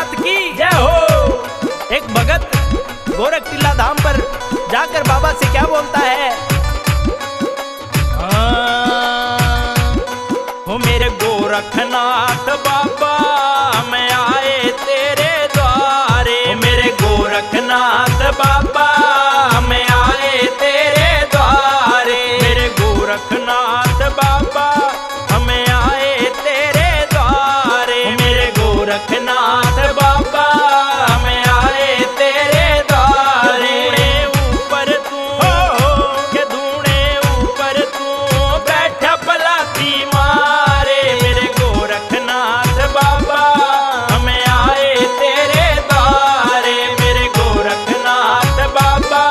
नाथ की जय हो। एक भगत गोरख टीला धाम पर जाकर बाबा से क्या बोलता है, हो मेरे गोरखनाथ बाबा मैं आए तेरे द्वारे, मेरे गोरखनाथ बाबा मैं आए तेरे द्वारे, मेरे गोरखनाथ बाबा हमें आए तेरे द्वारे, मेरे गोरखनाथ बाबा हमें आए तेरे द्वारे। ऊपर तू के धूणे ऊपर तू बैठा पलाती मारे, मेरे गोरखनाथ बाबा हमें आए तेरे द्वारे, मेरे गोरखनाथ बाबा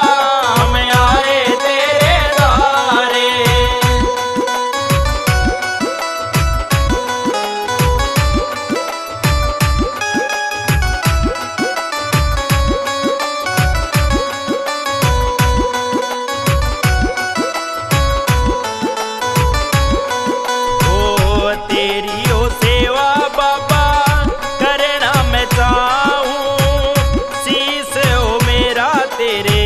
हमें आए तेरे द्वारे। तेरी ओ सेवा बाबा करना मैं चाहूं, शीस ओ मेरा तेरे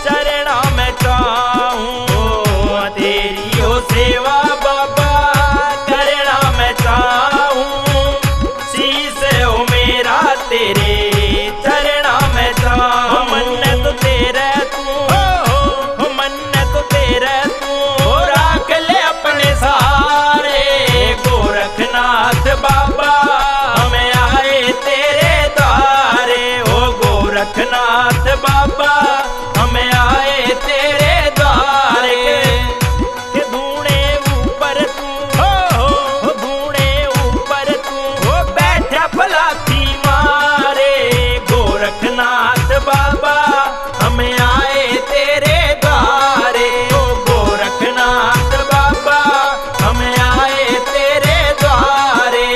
चरणा मैं चाहूं, तेरी ओ सेवा बाबा करना मैं चाहूं, शीस ओ मेरा तेरे चरणा मैं चाहूं। मन तो तेरा तू मन तो तेरा तू राख ले अपने सारे, गोरखनाथ बाबा हमें आए तेरे द्वारे, ओ गोरखनाथ बाबा हमें आए तेरे द्वारे। के धूणे ऊपर तू धूणे ऊपर तू बैठा पलाती मारे, गोरखनाथ बाबा हमें आए तेरे द्वारे, ओ गोरखनाथ बाबा हमें आए तेरे द्वारे।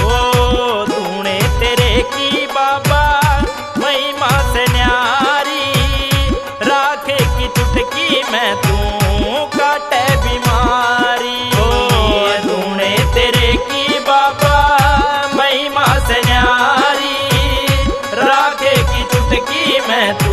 ओ धूणे तेरे की बाबा महिमा से न्यारी, राखे की चुटकी में तू काटे बीमारी, ओ धूणे तेरे की बाबा महिमा से न्यारी, राखे की चुटकी में तू